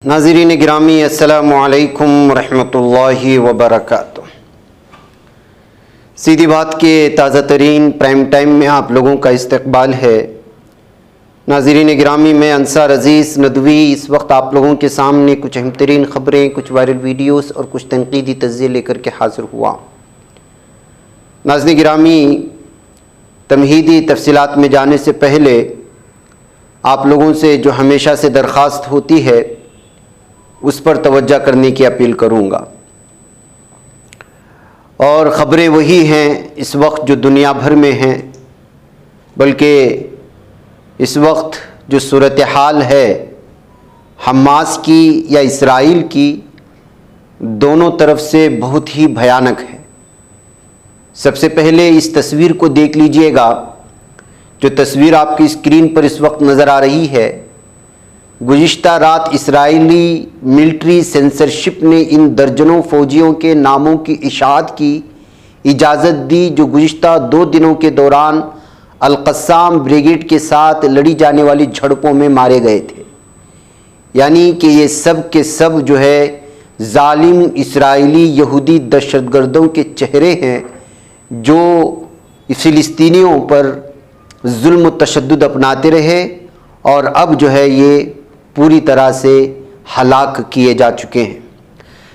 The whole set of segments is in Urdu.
ناظرین گرامی السلام علیکم ورحمۃ اللہ وبرکاتہ۔ سیدھی بات کے تازہ ترین پرائم ٹائم میں آپ لوگوں کا استقبال ہے۔ ناظرین گرامی، میں انصار عزیز ندوی اس وقت آپ لوگوں کے سامنے کچھ اہم ترین خبریں، کچھ وائرل ویڈیوز اور کچھ تنقیدی تجزیے لے کر کے حاضر ہوا۔ ناظرین گرامی، تمہیدی تفصیلات میں جانے سے پہلے آپ لوگوں سے جو ہمیشہ سے درخواست ہوتی ہے اس پر توجہ کرنے کی اپیل کروں گا، اور خبریں وہی ہیں اس وقت جو دنیا بھر میں ہیں، بلکہ اس وقت جو صورتحال ہے حماس کی یا اسرائیل کی، دونوں طرف سے بہت ہی بھیانک ہے۔ سب سے پہلے اس تصویر کو دیکھ لیجئے گا، جو تصویر آپ کی اسکرین پر اس وقت نظر آ رہی ہے۔ گزشتہ رات اسرائیلی ملٹری سینسرشپ نے ان درجنوں فوجیوں کے ناموں کی اشاعت کی اجازت دی جو گزشتہ 2 دنوں کے دوران القسام بریگیڈ کے ساتھ لڑی جانے والی جھڑپوں میں مارے گئے تھے۔ یعنی کہ یہ سب کے سب جو ہے ظالم اسرائیلی یہودی دہشت گردوں کے چہرے ہیں، جو فلسطینیوں پر ظلم و تشدد اپناتے رہے اور اب جو ہے یہ پوری طرح سے ہلاک کیے جا چکے ہیں۔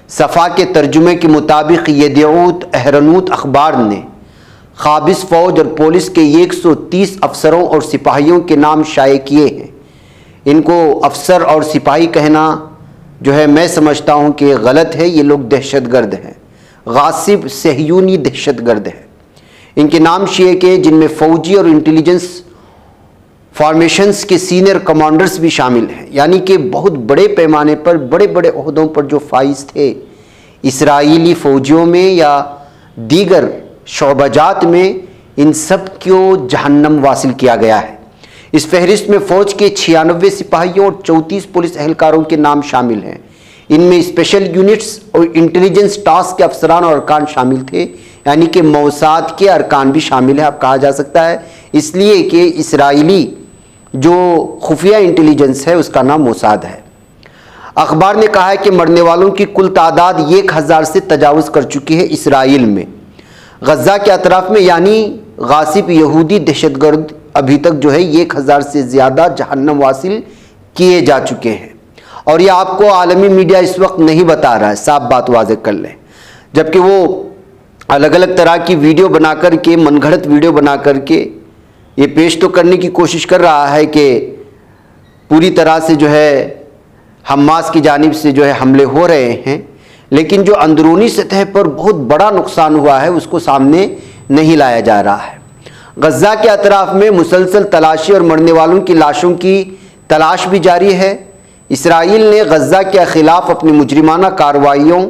صفا کے ترجمے کے مطابق یدعوت احرنوت اخبار نے قابض فوج اور پولیس کے 130 افسروں اور سپاہیوں کے نام شائع کیے ہیں۔ ان کو افسر اور سپاہی کہنا جو ہے میں سمجھتا ہوں کہ غلط ہے۔ یہ لوگ دہشت گرد ہیں، غاصب صہیونی دہشت گرد ہیں۔ ان کے نام شائع کے جن میں فوجی اور انٹیلیجنس فارمیشنز کے سینئر کمانڈرز بھی شامل ہیں، یعنی کہ بہت بڑے پیمانے پر بڑے بڑے عہدوں پر جو فائز تھے اسرائیلی فوجیوں میں یا دیگر شعبہ جات میں، ان سب کو جہنم واصل کیا گیا ہے۔ اس فہرست میں فوج کے 96 سپاہیوں اور 34 پولیس اہلکاروں کے نام شامل ہیں۔ ان میں اسپیشل یونٹس اور انٹیلیجنس ٹاسک کے افسران اور ارکان شامل تھے، یعنی کہ موساد کے ارکان بھی شامل ہیں، اب کہا جا سکتا ہے، اس لیے کہ اسرائیلی جو خفیہ انٹیلیجنس ہے اس کا نام موساد ہے۔ اخبار نے کہا ہے کہ مرنے والوں کی کل تعداد 1000 سے تجاوز کر چکی ہے۔ اسرائیل میں غزہ کے اطراف میں یعنی غاصب یہودی دہشت گرد ابھی تک جو ہے 1000 سے زیادہ جہنم واصل کیے جا چکے ہیں، اور یہ آپ کو عالمی میڈیا اس وقت نہیں بتا رہا ہے، صاف بات واضح کر لیں، جبکہ وہ الگ الگ طرح کی ویڈیو بنا کر کے، من گھڑت ویڈیو بنا کر کے یہ پیش تو کرنے کی کوشش کر رہا ہے کہ پوری طرح سے جو ہے حماس کی جانب سے جو ہے حملے ہو رہے ہیں، لیکن جو اندرونی سطح پر بہت بڑا نقصان ہوا ہے اس کو سامنے نہیں لایا جا رہا ہے۔ غزہ کے اطراف میں مسلسل تلاشی اور مرنے والوں کی لاشوں کی تلاش بھی جاری ہے۔ اسرائیل نے غزہ کے خلاف اپنی مجرمانہ کارروائیوں،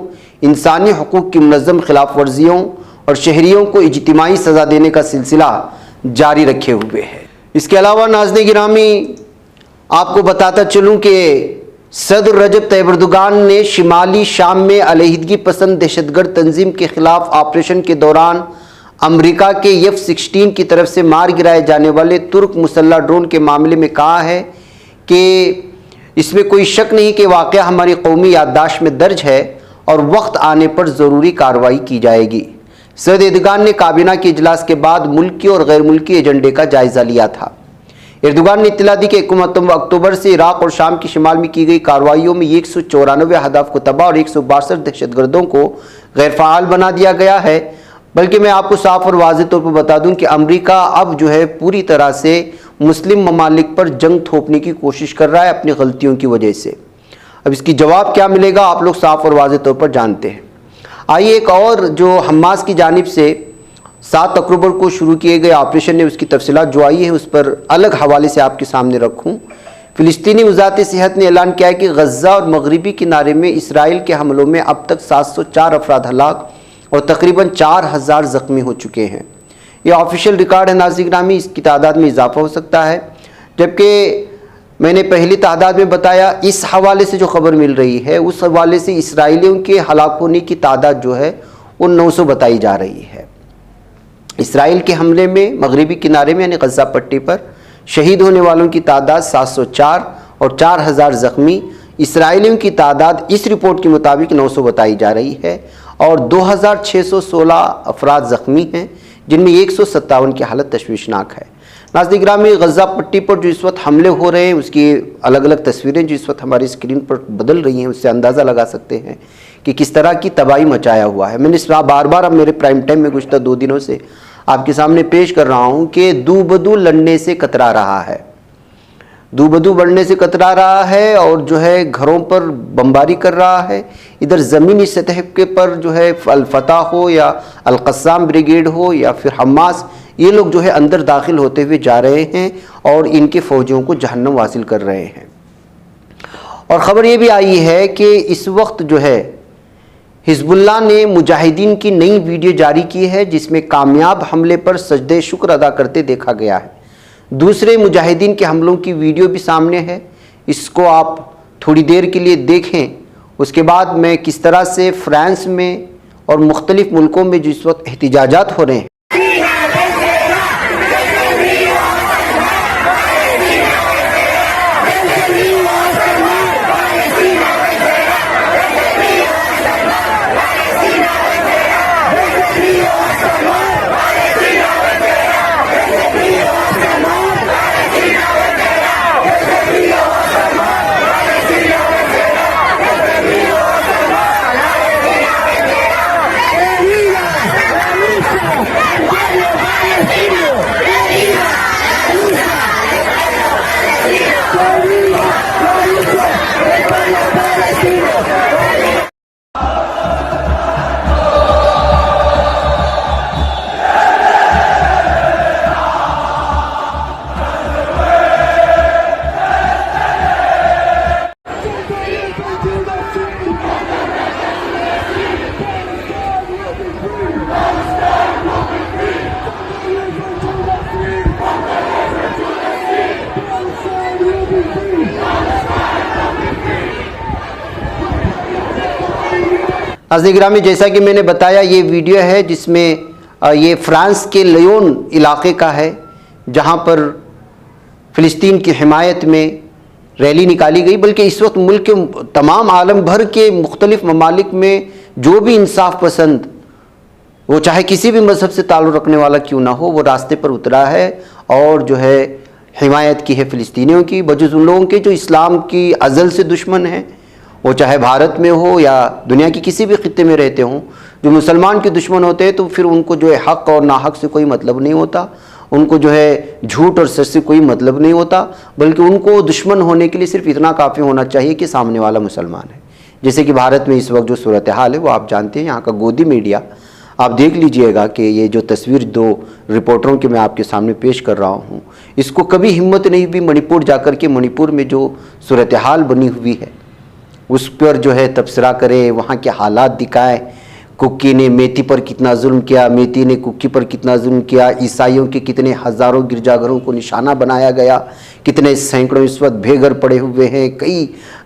انسانی حقوق کی منظم خلاف ورزیوں اور شہریوں کو اجتماعی سزا دینے کا سلسلہ جاری رکھے ہوئے ہے۔ اس کے علاوہ ناظرین گرامی، آپ کو بتاتا چلوں کہ صدر رجب طیب اردوغان نے شمالی شام میں علیحدگی پسند دہشت گرد تنظیم کے خلاف آپریشن کے دوران امریکہ کے F-16 کی طرف سے مار گرائے جانے والے ترک مسلح ڈرون کے معاملے میں کہا ہے کہ اس میں کوئی شک نہیں کہ واقعہ ہماری قومی یادداشت میں درج ہے اور وقت آنے پر ضروری کارروائی کی جائے گی۔ صدر اردوغان نے کابینہ کے اجلاس کے بعد ملکی اور غیر ملکی ایجنڈے کا جائزہ لیا تھا۔ اردوغان نے اطلاع دی کہ 29 اکتوبر سے عراق اور شام کے شمال میں کی گئی کارروائیوں میں 194 اہداف کو تباہ اور 162 دہشت گردوں کو غیر فعال بنا دیا گیا ہے۔ بلکہ میں آپ کو صاف اور واضح طور پر بتا دوں کہ امریکہ اب جو ہے پوری طرح سے مسلم ممالک پر جنگ تھوپنے کی کوشش کر رہا ہے اپنی غلطیوں کی وجہ سے۔ اب اس کی جواب کیا ملے گا آپ لوگ صاف اور واضح طور پر جانتے ہیں۔ آئیے ایک اور جو حماس کی جانب سے 7 اکتوبر کو شروع کیے گئے آپریشن نے اس کی تفصیلات جو آئی ہیں اس پر الگ حوالے سے آپ کے سامنے رکھوں۔ فلسطینی وزارت صحت نے اعلان کیا ہے کہ غزہ اور مغربی کنارے میں اسرائیل کے حملوں میں اب تک 704 افراد ہلاک اور تقریباً 4000 زخمی ہو چکے ہیں۔ یہ آفیشیل ریکارڈ ہے ناظرین گرامی، اس کی تعداد میں اضافہ ہو سکتا ہے، جبکہ میں نے پہلی تعداد میں بتایا، اس حوالے سے جو خبر مل رہی ہے اس حوالے سے اسرائیلیوں کے ہلاک ہونے کی تعداد جو ہے وہ 900 بتائی جا رہی ہے۔ اسرائیل کے حملے میں مغربی کنارے میں یعنی غزہ پٹی پر شہید ہونے والوں کی تعداد 704 اور 4000 زخمی، اسرائیلیوں کی تعداد اس رپورٹ کے مطابق 900 بتائی جا رہی ہے اور 2616 افراد زخمی ہیں، جن میں 157 کی حالت تشویشناک ہے۔ ناظرین گرامی، غزہ پٹی پر جو اس وقت حملے ہو رہے ہیں اس کی الگ الگ تصویریں جو اس وقت ہماری اسکرین پر بدل رہی ہیں، اس سے اندازہ لگا سکتے ہیں کہ کس طرح کی تباہی مچایا ہوا ہے۔ میں نے اس بار بار اب میرے پرائم ٹائم میں گزشتہ 2 دنوں سے آپ کے سامنے پیش کر رہا ہوں کہ دو بدو لڑنے سے کترا رہا ہے، دو بدو بڑھنے سے کترا رہا ہے اور جو ہے گھروں پر بمباری کر رہا ہے۔ ادھر زمینی سطح کے پر جو ہے الفتح ہو یا القسام بریگیڈ ہو یا پھر حماس، یہ لوگ جو ہے اندر داخل ہوتے ہوئے جا رہے ہیں اور ان کے فوجیوں کو جہنم واصل کر رہے ہیں۔ اور خبر یہ بھی آئی ہے کہ اس وقت جو ہے حزب اللہ نے مجاہدین کی نئی ویڈیو جاری کی ہے جس میں کامیاب حملے پر سجدہ شکر ادا کرتے دیکھا گیا ہے۔ دوسرے مجاہدین کے حملوں کی ویڈیو بھی سامنے ہے، اس کو آپ تھوڑی دیر کے لیے دیکھیں، اس کے بعد میں کس طرح سے فرانس میں اور مختلف ملکوں میں جو اس وقت احتجاجات ہو رہے ہیں۔ ناظرین گرامی، جیسا کہ میں نے بتایا یہ ویڈیو ہے جس میں یہ فرانس کے لیون علاقے کا ہے جہاں پر فلسطین کی حمایت میں ریلی نکالی گئی، بلکہ اس وقت ملک کے تمام عالم بھر کے مختلف ممالک میں جو بھی انصاف پسند، وہ چاہے کسی بھی مذہب سے تعلق رکھنے والا کیوں نہ ہو، وہ راستے پر اترا ہے اور جو ہے حمایت کی ہے فلسطینیوں کی، بجز ان لوگوں کے جو اسلام کی ازل سے دشمن ہیں، وہ چاہے بھارت میں ہو یا دنیا کی کسی بھی خطے میں رہتے ہوں۔ جو مسلمان کے دشمن ہوتے ہیں تو پھر ان کو جو ہے حق اور ناحق سے کوئی مطلب نہیں ہوتا، ان کو جو ہے جھوٹ اور سچ سے کوئی مطلب نہیں ہوتا، بلکہ ان کو دشمن ہونے کے لیے صرف اتنا کافی ہونا چاہیے کہ سامنے والا مسلمان ہے۔ جیسے کہ بھارت میں اس وقت جو صورتحال ہے وہ آپ جانتے ہیں، یہاں کا گودی میڈیا آپ دیکھ لیجئے گا کہ یہ جو تصویر 2 رپورٹروں کے میں آپ کے سامنے پیش کر رہا ہوں، اس کو کبھی ہمت نہیں ہوئی منی پور جا کر کے منی پور میں جو صورتحال بنی ہوئی ہے اس پر جو ہے تبصرہ کرے، وہاں کے حالات دکھائے، ککی نے میتی پر کتنا ظلم کیا، میتی نے ککی پر کتنا ظلم کیا، عیسائیوں کے کتنے ہزاروں گرجا گھروں کو نشانہ بنایا گیا، کتنے سینکڑوں اس وقت بے گھر پڑے ہوئے ہیں،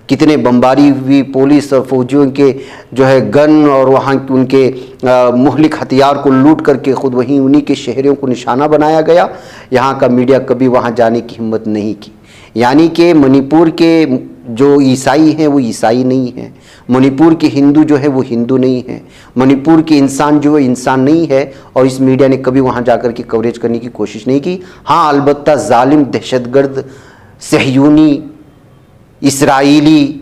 کتنے بمباری ہوئی، پولیس اور فوجیوں کے جو ہے گن اور وہاں ان کے مہلک ہتھیار کو لوٹ کر کے خود وہیں انہی کے شہریوں کو نشانہ بنایا گیا۔ یہاں کا میڈیا کبھی وہاں جانے کی ہمت نہیں کی، یعنی کہ منی پور کے جو عیسائی ہیں وہ عیسائی نہیں ہیں، منی پور کے ہندو جو ہے وہ ہندو نہیں ہیں، منی پور کے انسان جو ہے انسان نہیں ہے، اور اس میڈیا نے کبھی وہاں جا کر کے کوریج کرنے کی کوشش نہیں کی۔ ہاں البتہ ظالم، دہشت گرد، صہیونی، اسرائیلی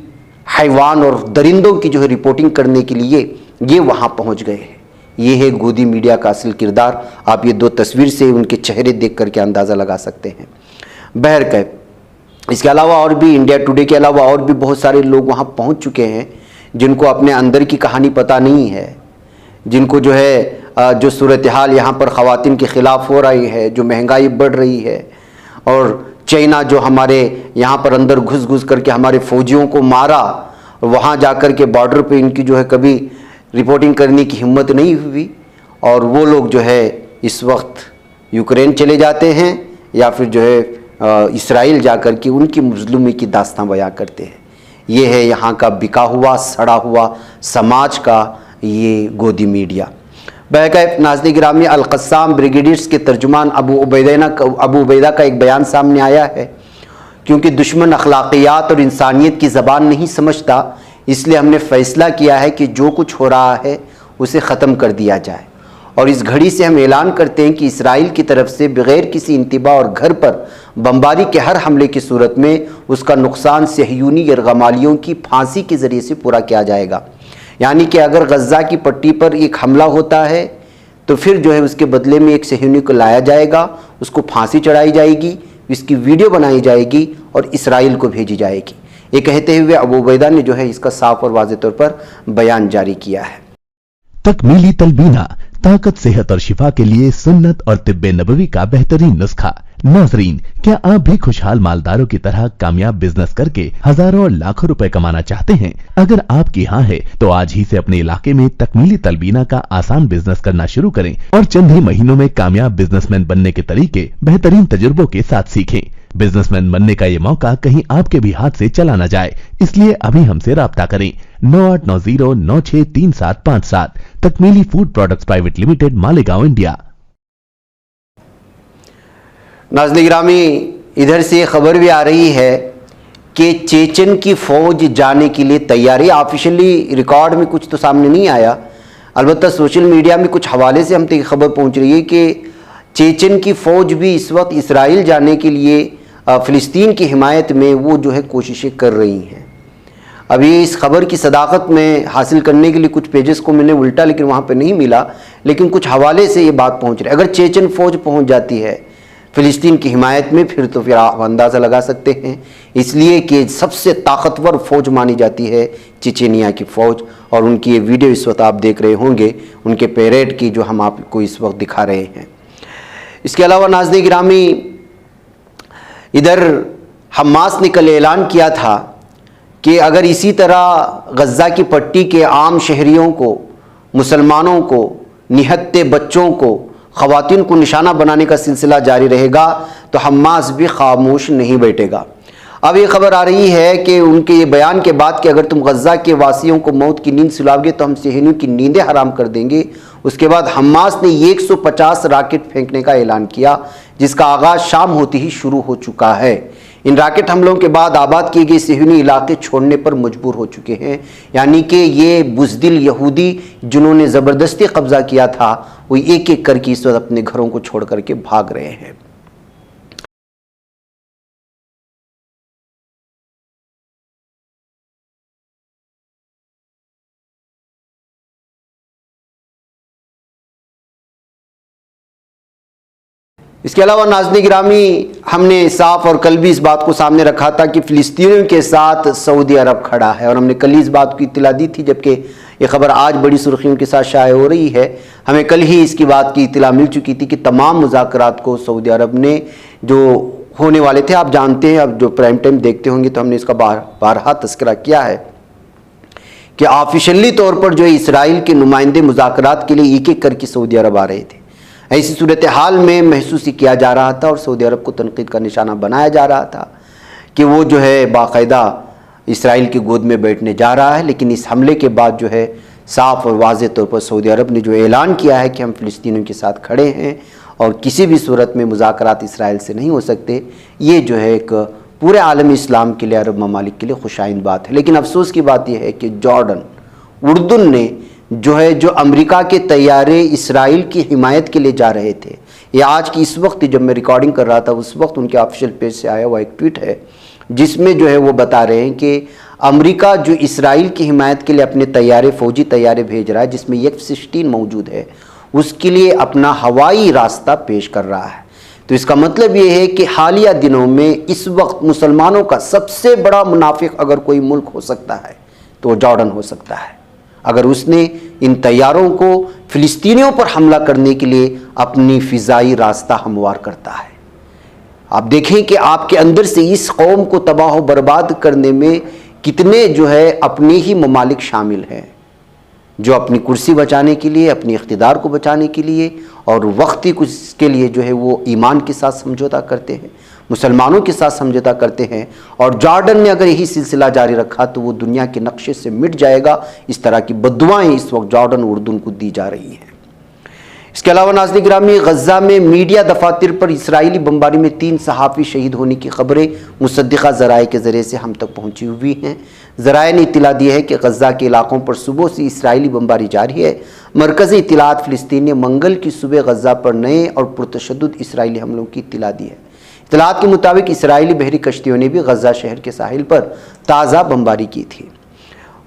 حیوان اور درندوں کی جو ہے رپورٹنگ کرنے کے لیے یہ وہاں پہنچ گئے ہیں۔ یہ ہے گودی میڈیا کا اصل کردار، آپ یہ 2 تصویر سے ان کے چہرے دیکھ کر کے اندازہ لگا سکتے ہیں۔ بہرکیف اس کے علاوہ اور بھی انڈیا ٹوڈے کے علاوہ اور بھی بہت سارے لوگ وہاں پہنچ چکے ہیں جن کو اپنے اندر کی کہانی پتہ نہیں ہے، جن کو جو ہے جو صورتحال یہاں پر خواتین کے خلاف ہو رہی ہے، جو مہنگائی بڑھ رہی ہے، اور چائنا جو ہمارے یہاں پر اندر گھس کر کے ہمارے فوجیوں کو مارا، وہاں جا کر کے بارڈر پہ ان کی جو ہے کبھی رپورٹنگ کرنے کی ہمت نہیں ہوئی، اور وہ لوگ جو ہے اس وقت یوکرین چلے جاتے ہیں یا پھر جو ہے اسرائیل جا کر کے ان کی مظلومی کی داستان بیان کرتے ہیں۔ یہ ہے یہاں کا بکا ہوا، سڑا ہوا سماج کا یہ گودی میڈیا۔ بہرکیف ناظرین گرامی، القسام بریگیڈیئرز کے ترجمان ابو عبیدہ کا ایک بیان سامنے آیا ہے کیونکہ دشمن اخلاقیات اور انسانیت کی زبان نہیں سمجھتا، اس لیے ہم نے فیصلہ کیا ہے کہ جو کچھ ہو رہا ہے اسے ختم کر دیا جائے، اور اس گھڑی سے ہم اعلان کرتے ہیں کہ اسرائیل کی طرف سے بغیر کسی انتباہ اور گھر پر بمباری کے ہر حملے کی صورت میں اس کا نقصان صہیونی یرغمالیوں کی پھانسی کے ذریعے سے پورا کیا جائے گا۔ یعنی کہ اگر غزہ کی پٹی پر ایک حملہ ہوتا ہے تو پھر جو ہے اس کے بدلے میں ایک صہیونی کو لایا جائے گا، اس کو پھانسی چڑھائی جائے گی، اس کی ویڈیو بنائی جائے گی اور اسرائیل کو بھیجی جائے گی۔ یہ کہتے ہوئے ابو عبیدہ نے جو ہے اس کا صاف اور واضح طور پر بیان جاری کیا ہے۔ تکمیلی تلبینہ، طاقت، صحت اور شفا کے لیے سنت اور طب نبوی کا بہترین نسخہ۔ ناظرین، کیا آپ بھی خوشحال مالداروں کی طرح کامیاب بزنس کر کے ہزاروں اور لاکھوں روپے کمانا چاہتے ہیں؟ اگر آپ کی ہاں ہے تو آج ہی سے اپنے علاقے میں تکمیلی تلبینہ کا آسان بزنس کرنا شروع کریں اور چند ہی مہینوں میں کامیاب بزنس مین بننے کے طریقے بہترین تجربوں کے ساتھ سیکھیں۔ بزنس مین بننے کا یہ موقع کہیں آپ کے بھی ہاتھ سے چلا نہ جائے، اس لیے ابھی ہم سے رابطہ کریں۔ 9890963757 تکمیلی food products private limited, Malegaon, India. ناظرین گرامی، ادھر سے خبر بھی آ رہی ہے کہ چیچن کی فوج جانے کے لیے تیاری، آفیشلی ریکارڈ میں کچھ تو سامنے نہیں آیا، البتہ سوشل میڈیا میں کچھ حوالے سے ہم تک خبر پہنچ رہی ہے کہ چیچن کی فوج بھی اس وقت اسرائیل جانے کے لیے فلسطین کی حمایت میں وہ جو ہے کوششیں کر رہی ہیں۔ ابھی اس خبر کی صداقت میں حاصل کرنے کے لیے کچھ پیجز کو میں نے الٹا لیکن وہاں پہ نہیں ملا، لیکن کچھ حوالے سے یہ بات پہنچ رہی ہے۔ اگر چیچن فوج پہنچ جاتی ہے فلسطین کی حمایت میں، پھر تو پھر آپ اندازہ لگا سکتے ہیں، اس لیے کہ سب سے طاقتور فوج مانی جاتی ہے چیچینیا کی فوج، اور ان کی یہ ویڈیو اس وقت آپ دیکھ رہے ہوں گے، ان کے پیریڈ کی جو ہم آپ کو اس وقت دکھا رہے ہیں۔ اس کے علاوہ ناظرین گرامی، ادھر حماس نے کل اعلان کیا تھا کہ اگر اسی طرح غزہ کی پٹی کے عام شہریوں کو، مسلمانوں کو، نہتے بچوں کو، خواتین کو نشانہ بنانے کا سلسلہ جاری رہے گا تو حماس بھی خاموش نہیں بیٹھے گا۔ اب یہ خبر آ رہی ہے کہ ان کے یہ بیان کے بعد کہ اگر تم غزہ کے واسیوں کو موت کی نیند سلاؤ گے تو ہم صہیونیوں کی نیندیں حرام کر دیں گے۔ اس کے بعد حماس نے 150 راکٹ پھینکنے کا اعلان کیا، جس کا آغاز شام ہوتی ہی شروع ہو چکا ہے۔ ان راکٹ حملوں کے بعد آباد کیے گئے صہیونی علاقے چھوڑنے پر مجبور ہو چکے ہیں، یعنی کہ یہ بزدل یہودی جنہوں نے زبردستی قبضہ کیا تھا وہ ایک ایک کر کے اس وقت اپنے گھروں کو چھوڑ کر کے بھاگ رہے ہیں۔ اس کے علاوہ ناظرین گرامی، ہم نے صاف اور کل بھی اس بات کو سامنے رکھا تھا کہ فلسطینیوں کے ساتھ سعودی عرب کھڑا ہے، اور ہم نے کل ہی اس بات کی اطلاع دی تھی، جبکہ یہ خبر آج بڑی سرخیوں کے ساتھ شائع ہو رہی ہے۔ ہمیں کل ہی اس کی بات کی اطلاع مل چکی تھی کہ تمام مذاکرات کو سعودی عرب نے جو ہونے والے تھے، آپ جانتے ہیں، اب جو پرائم ٹائم دیکھتے ہوں گے تو ہم نے اس کا بارہا تذکرہ کیا ہے کہ آفیشلی طور پر جو اسرائیل کے نمائندے مذاکرات کے لیے ایک ایک کر کے سعودی عرب آ رہے تھے۔ ایسی صورتحال میں محسوس کیا جا رہا تھا اور سعودی عرب کو تنقید کا نشانہ بنایا جا رہا تھا کہ وہ جو ہے باقاعدہ اسرائیل کی گود میں بیٹھنے جا رہا ہے، لیکن اس حملے کے بعد جو ہے صاف اور واضح طور پر سعودی عرب نے جو اعلان کیا ہے کہ ہم فلسطینیوں کے ساتھ کھڑے ہیں اور کسی بھی صورت میں مذاکرات اسرائیل سے نہیں ہو سکتے، یہ جو ہے ایک پورے عالم اسلام کے لیے، عرب ممالک کے لیے خوش آئند بات ہے۔ لیکن افسوس کی بات یہ ہے کہ جارڈن، اردن نے جو امریکہ کے طیارے اسرائیل کی حمایت کے لیے جا رہے تھے، یہ آج کی اس وقت جب میں ریکارڈنگ کر رہا تھا اس وقت ان کے آفیشیل پیج سے آیا ہوا ایک ٹویٹ ہے جس میں جو ہے وہ بتا رہے ہیں کہ امریکہ جو اسرائیل کی حمایت کے لیے اپنے طیارے، فوجی طیارے بھیج رہا ہے جس میں F-16 موجود ہے، اس کے لیے اپنا ہوائی راستہ پیش کر رہا ہے۔ تو اس کا مطلب یہ ہے کہ حالیہ دنوں میں اس وقت مسلمانوں کا سب سے بڑا منافق اگر کوئی ملک ہو سکتا ہے تو وہ جارڈن ہو سکتا ہے، اگر اس نے ان طیاروں کو فلسطینیوں پر حملہ کرنے کے لیے اپنی فضائی راستہ ہموار کرتا ہے۔ آپ دیکھیں کہ آپ کے اندر سے اس قوم کو تباہ و برباد کرنے میں کتنے جو ہے اپنے ہی ممالک شامل ہیں جو اپنی کرسی بچانے کے لیے، اپنی اقتدار کو بچانے کے لیے اور وقتی کچھ کے لیے جو ہے وہ ایمان کے ساتھ سمجھوتا کرتے ہیں، مسلمانوں کے ساتھ سمجھوتا کرتے ہیں۔ اور جارڈن نے اگر یہی سلسلہ جاری رکھا تو وہ دنیا کے نقشے سے مٹ جائے گا۔ اس طرح کی بددعائیں اس وقت جارڈن اردن کو دی جا رہی ہیں۔ اس کے علاوہ ناظرین گرامی، غزہ میں میڈیا دفاتر پر اسرائیلی بمباری میں 3 صحافی شہید ہونے کی خبریں مصدقہ ذرائع کے ذریعے سے ہم تک پہنچی ہوئی ہیں۔ ذرائع نے اطلاع دی ہے کہ غزہ کے علاقوں پر صبح سے اسرائیلی بمباری جاری ہے۔ مرکزی اطلاعات فلسطین نے منگل کی صبح غزہ پر نئے اور پرتشدد اسرائیلی حملوں کی اطلاع دی ہے۔ اطلاعات کے مطابق اسرائیلی بحری کشتیوں نے بھی غزہ شہر کے ساحل پر تازہ بمباری کی تھی۔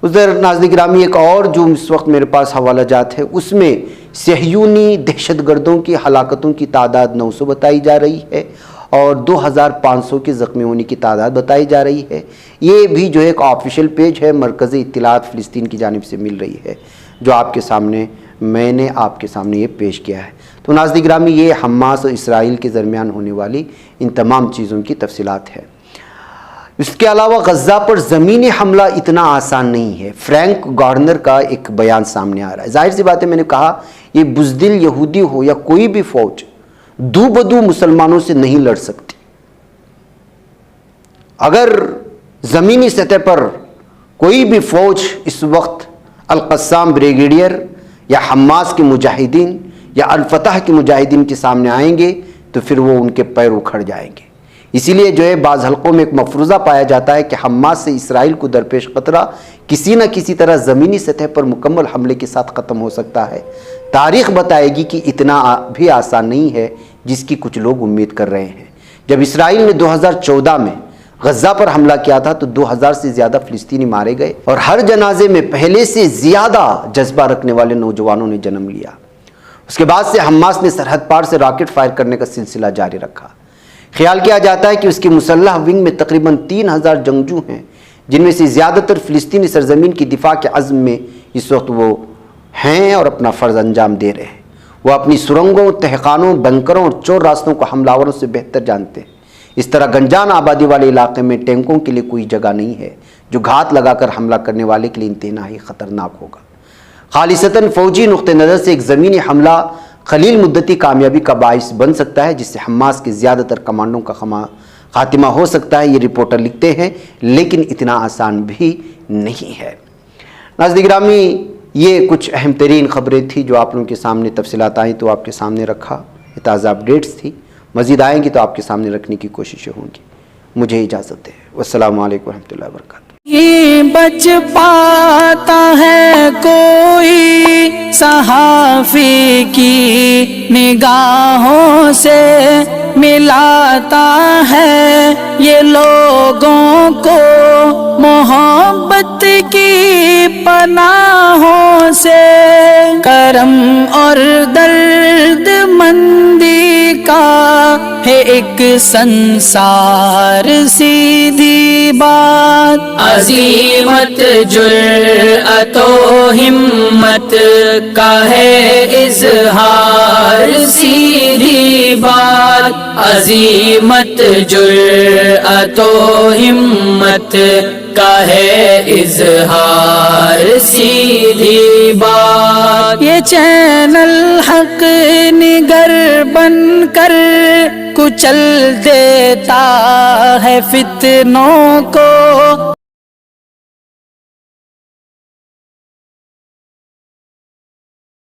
ادھر ناظرین گرامی ایک اور جو اس وقت میرے پاس حوالہ جات ہے، اس میں صہیونی دہشت گردوں کی ہلاکتوں کی تعداد 900 بتائی جا رہی ہے اور 2500 کے زخمی ہونے کی تعداد بتائی جا رہی ہے۔ یہ بھی جو ایک آفیشیل پیج ہے مرکزی اطلاعات فلسطین کی جانب سے مل رہی ہے، جو آپ کے سامنے میں نے آپ کے سامنے یہ پیش کیا ہے۔ تو ناظرین گرامی، یہ حماس اور اسرائیل کے درمیان ہونے والی ان تمام چیزوں کی تفصیلات ہے۔ اس کے علاوہ غزہ پر زمینی حملہ اتنا آسان نہیں ہے۔ فرینک گارنر کا ایک بیان سامنے آ رہا ہے۔ ظاہر سی بات ہے، میں نے کہا یہ بزدل یہودی ہو یا کوئی بھی فوج دو بدو مسلمانوں سے نہیں لڑ سکتی۔ اگر زمینی سطح پر کوئی بھی فوج اس وقت القسام بریگیڈیئر یا حماس کے مجاہدین یا الفتح کے مجاہدین کے سامنے آئیں گے تو پھر وہ ان کے پیر اکھڑ جائیں گے۔ اسی لیے جو ہے بعض حلقوں میں ایک مفروضہ پایا جاتا ہے کہ حماس سے اسرائیل کو درپیش خطرہ کسی نہ کسی طرح زمینی سطح پر مکمل حملے کے ساتھ ختم ہو سکتا ہے۔ تاریخ بتائے گی کہ اتنا بھی آسان نہیں ہے جس کی کچھ لوگ امید کر رہے ہیں۔ جب اسرائیل نے 2014 میں غزہ پر حملہ کیا تھا تو 2000 سے زیادہ فلسطینی مارے گئے اور ہر جنازے میں پہلے سے زیادہ جذبہ رکھنے والے نوجوانوں نے جنم لیا۔ اس کے بعد سے حماس نے سرحد پار سے راکٹ فائر کرنے کا سلسلہ جاری رکھا۔ خیال کیا جاتا ہے کہ اس کی مسلح ونگ میں تقریباً 3000 جنگجو ہیں، جن میں سے زیادہ تر فلسطینی سرزمین کی دفاع کے عزم میں اس وقت وہ ہیں اور اپنا فرض انجام دے رہے ہیں۔ وہ اپنی سرنگوں، تہخانوں، بنکروں اور چور راستوں کو حملہ آوروں سے بہتر جانتے ہیں۔ اس طرح گنجان آبادی والے علاقے میں ٹینکوں کے لیے کوئی جگہ نہیں ہے، جو گھات لگا کر حملہ کرنے والے کے لیے انتہائی خطرناک ہوگا۔ خالصتاً فوجی نقطہ نظر سے ایک زمینی حملہ قلیل مدتی کامیابی کا باعث بن سکتا ہے، جس سے حماس کے زیادہ تر کمانڈوں کا خاتمہ ہو سکتا ہے، یہ رپورٹر لکھتے ہیں، لیکن اتنا آسان بھی نہیں ہے۔ ناظرین گرامی، یہ کچھ اہم ترین خبریں تھیں جو آپ لوگوں کے سامنے تفصیلات آئیں تو آپ کے سامنے رکھا۔ یہ تازہ اپڈیٹس تھی، مزید آئیں گی تو آپ کے سامنے رکھنے کی کوششیں ہوں گی۔ مجھے اجازت ہے۔ والسلام علیکم ورحمۃ اللہ وبرکاتہ۔ بچ پاتا ہے کوئی صحافی کی نگاہوں سے، ملاتا ہے یہ لوگوں کو محبت کی پناہوں سے۔ کرم اور درد مندی کا ہے ایک سنسار سیدھی بات، عزیمت جرأت و ہمت کا ہے اظہار سیدھی بات، عزیمت جرأت و ہمت کا ہے اظہار سیدھی بات۔ یہ چینل حق نگر بن کر کچل دیتا ہے فتنوں کو،